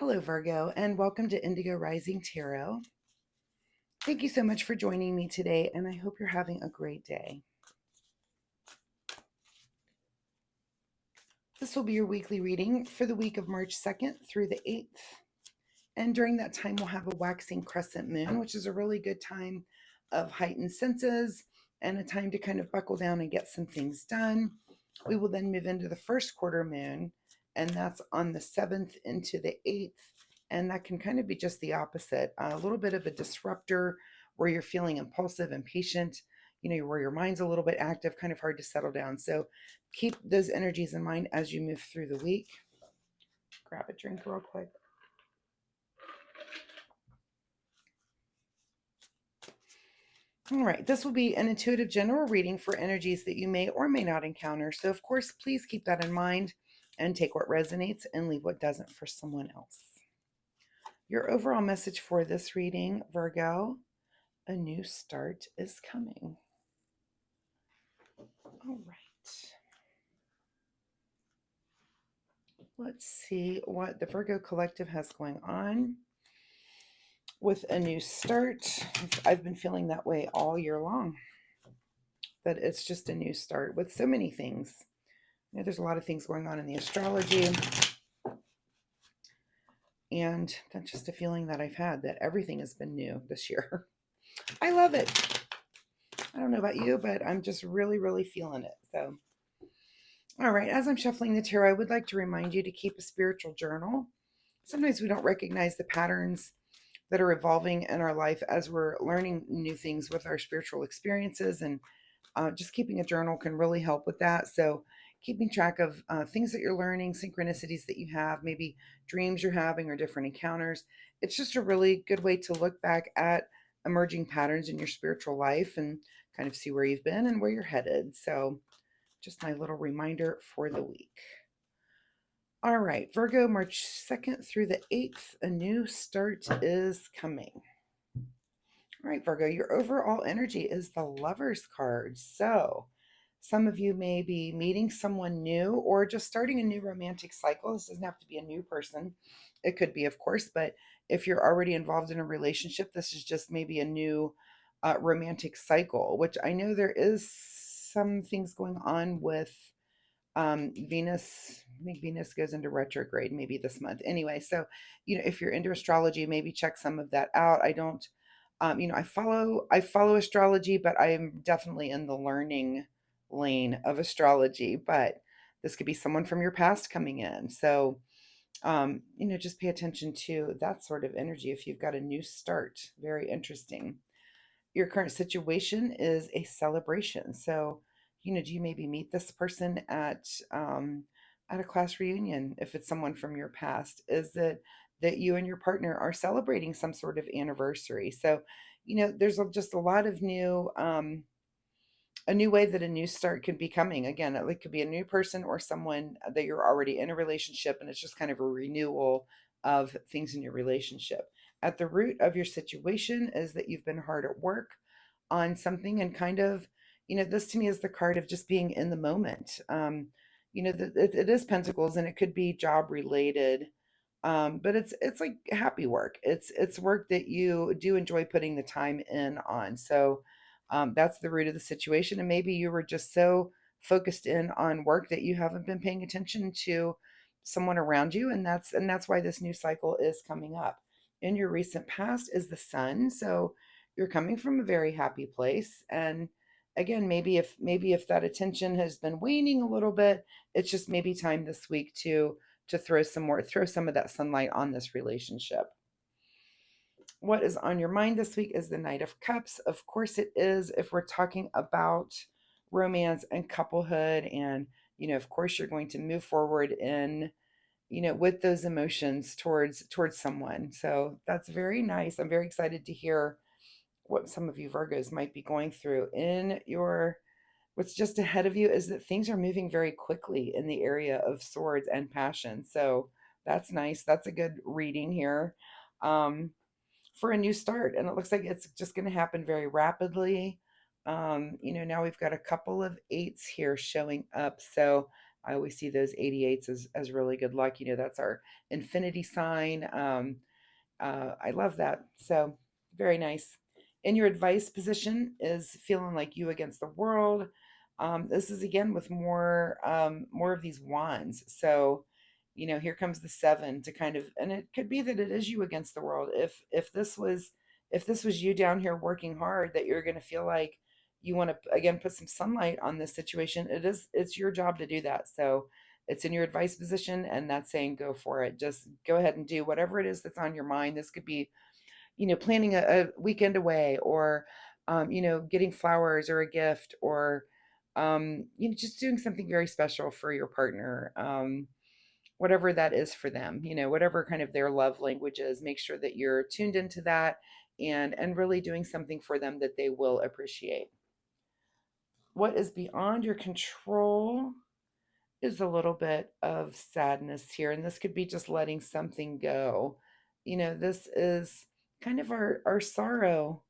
Hello, Virgo, and welcome to Indigo Rising Tarot. Thank you so much for joining me today, and I hope you're having a great day. This will be your weekly reading for the week of March 2nd through the 8th. And during that time, we'll have a waxing crescent moon, which is a really good time of heightened senses and a time to kind of buckle down and get some things done. We will then move into the first quarter moon, and that's on the 7th into the 8th. And that can kind of be just the opposite, a little bit of a disruptor where you're feeling impulsive, impatient, where your mind's a little bit active, kind of hard to settle down. So keep those energies in mind as you move through the week. Grab a drink real quick. All right, this will be an intuitive general reading for energies that you may or may not encounter. So, of course, please keep that in mind and take what resonates and leave what doesn't for someone else. Your overall message for this reading, Virgo, a new start is coming. All right. Let's see what the Virgo collective has going on with a new start. I've been feeling that way all year long, that it's just a new start with so many things. There's a lot of things going on in the astrology. And that's just a feeling that I've had, that everything has been new this year. I love it. I don't know about you, but I'm just really, really feeling it. So, all right, as I'm shuffling the tarot, I would like to remind you to keep a spiritual journal. Sometimes we don't recognize the patterns that are evolving in our life as we're learning new things with our spiritual experiences, and just keeping a journal can really help with that. So keeping track of things that you're learning, synchronicities that you have, maybe dreams you're having or different encounters. It's just a really good way to look back at emerging patterns in your spiritual life and kind of see where you've been and where you're headed. So just my little reminder for the week. All right, Virgo, March 2nd through the 8th, a new start is coming. All right, Virgo, your overall energy is the Lover's card. So some of you may be meeting someone new or just starting a new romantic cycle. This doesn't have to be a new person. It could be, of course, but if you're already involved in a relationship, this is just maybe a new romantic cycle, which I know there is some things going on with Venus. I think Venus goes into retrograde maybe this month. Anyway, so, if you're into astrology, maybe check some of that out. I don't, I follow astrology, but I am definitely in the learning lane of astrology. But this could be someone from your past coming in. So, just pay attention to that sort of energy if you've got a new start. Very interesting. Your current situation is a celebration. So, do you maybe meet this person at a class reunion? If it's someone from your past, is it that you and your partner are celebrating some sort of anniversary? So, there's just a lot of a new way that a new start could be coming. Again, it could be a new person or someone that you're already in a relationship, and it's just kind of a renewal of things in your relationship. At the root of your situation is that you've been hard at work on something, and kind of, this to me is the card of just being in the moment. It is Pentacles, and it could be job related, but it's like happy work. It's work that you do enjoy putting the time in on. So that's the root of the situation. And maybe you were just so focused in on work that you haven't been paying attention to someone around you, and that's why this new cycle is coming up. In your recent past is the Sun, so you're coming from a very happy place. And again, maybe if that attention has been waning a little bit, it's just maybe time this week to throw some of that sunlight on this relationship. What is on your mind this week is the Knight of Cups. Of course it is, if we're talking about romance and couplehood. And, of course you're going to move forward in, with those emotions towards someone. So that's very nice. I'm very excited to hear what some of you Virgos might be going through in your, what's just ahead of you is that things are moving very quickly in the area of swords and passion. So that's nice. That's a good reading here. For a new start, and it looks like it's just going to happen very rapidly. Now we've got a couple of eights here showing up, so I always see those 88s as really good luck. That's our infinity sign. I love that. So very nice. In your advice position is feeling like you against the world. This is again with more of these wands. So, here comes the seven to kind of, and it could be that it is you against the world. If this was you down here working hard, that you're going to feel like you want to again put some sunlight on this situation. It's your job to do that. So it's in your advice position, and that's saying go for it. Just go ahead and do whatever it is that's on your mind. This could be, planning a weekend away, or getting flowers or a gift, or just doing something very special for your partner, whatever that is for them, whatever kind of their love language is. Make sure that you're tuned into that, and really doing something for them that they will appreciate. What is beyond your control is a little bit of sadness here, and this could be just letting something go. This is kind of our sorrow.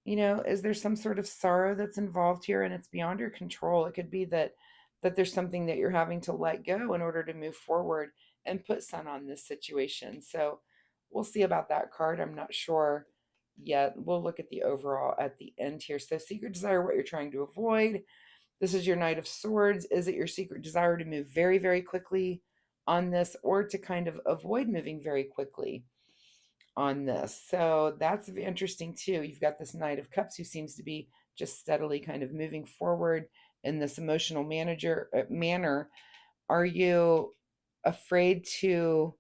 Is there some sort of sorrow that's involved here, and it's beyond your control? It could be that there's something that you're having to let go in order to move forward and put sun on this situation. So we'll see about that card. I'm not sure yet. We'll look at the overall at the end here. So secret desire, what you're trying to avoid. This is your Knight of Swords. Is it your secret desire to move very, very quickly on this, or to kind of avoid moving very quickly on this? So that's interesting too. You've got this Knight of Cups who seems to be just steadily kind of moving forward in this emotional manner. Are you afraid to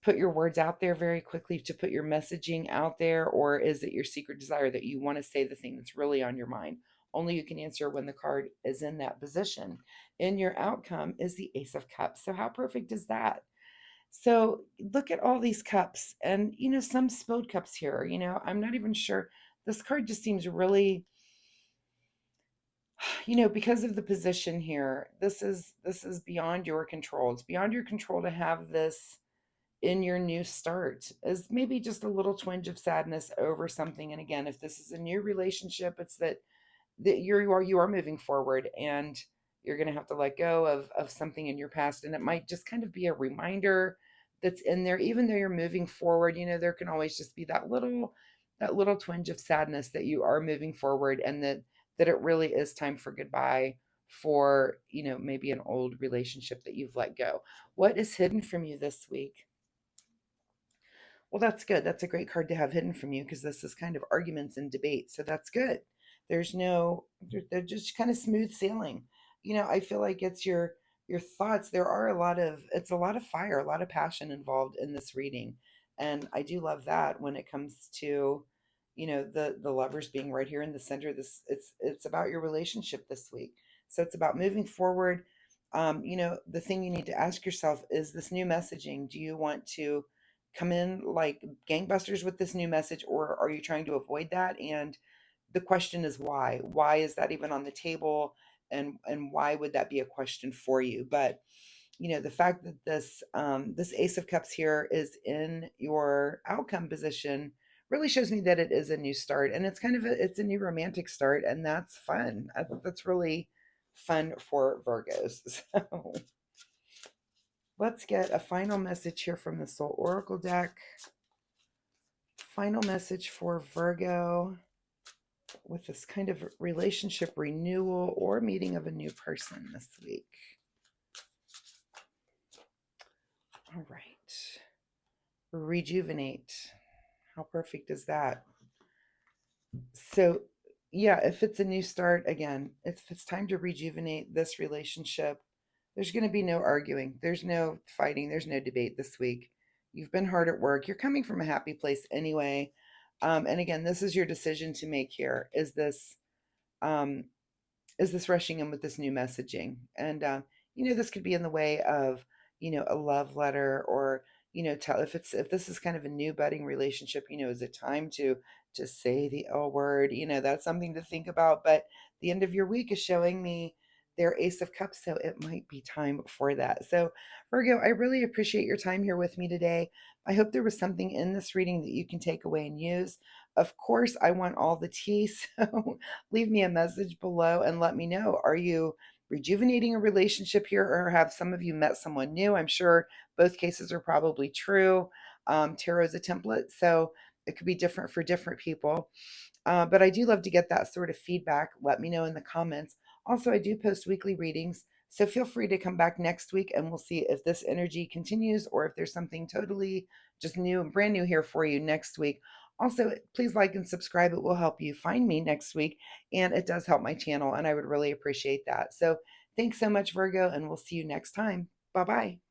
put your words out there very quickly, to put your messaging out there? Or is it your secret desire that you want to say the thing that's really on your mind? Only you can answer when the card is in that position. In your outcome is the Ace of Cups. So how perfect is that? So look at all these cups, and some spilled cups here. I'm not even sure. This card just seems really, because of the position here. This is beyond your control. It's beyond your control to have this in your new start, is maybe just a little twinge of sadness over something. And again, if this is a new relationship, it's that you are moving forward, and you're going to have to let go of something in your past, and it might just kind of be a reminder that's in there. Even though you're moving forward, there can always just be that little twinge of sadness that you are moving forward, and that it really is time for goodbye, for maybe an old relationship that you've let go. What is hidden from you this week? Well, that's good. That's a great card to have hidden from you, because this is kind of arguments and debate. So that's good. They're just kind of smooth sailing. I feel like it's your thoughts. It's a lot of fire, a lot of passion involved in this reading. And I do love that when it comes to, the lovers being right here in the center. It's about your relationship this week. So it's about moving forward. The thing you need to ask yourself is this new messaging. Do you want to come in like gangbusters with this new message, or are you trying to avoid that? And the question is why? Why is that even on the table? And why would that be a question for you? But the fact that this Ace of Cups here is in your outcome position really shows me that it is a new start, and it's a new romantic start, and that's fun. That's really fun for Virgos. So let's get a final message here from the Soul Oracle deck. Final message for Virgo with this kind of relationship renewal or meeting of a new person this week. All right. Rejuvenate. How perfect is that? So, yeah, if it's a new start, again, if it's time to rejuvenate this relationship, there's going to be no arguing. There's no fighting. There's no debate this week. You've been hard at work. You're coming from a happy place anyway. And again, this is your decision to make here. Um, is this rushing in with this new messaging? And this could be in the way of a love letter, or tell if this is kind of a new budding relationship. Is it time to say the L word? That's something to think about. But the end of your week is showing me their Ace of Cups, so it might be time for that. So Virgo, I really appreciate your time here with me today. I hope there was something in this reading that you can take away and use. Of course, I want all the tea, so leave me a message below and let me know. Are you rejuvenating a relationship here, or have some of you met someone new? I'm sure both cases are probably true. Tarot is a template, so it could be different for different people. But I do love to get that sort of feedback. Let me know in the comments. Also, I do post weekly readings, so feel free to come back next week and we'll see if this energy continues or if there's something totally just new and brand new here for you next week. Also, please like and subscribe. It will help you find me next week, and it does help my channel, and I would really appreciate that. So, thanks so much, Virgo, and we'll see you next time. Bye bye.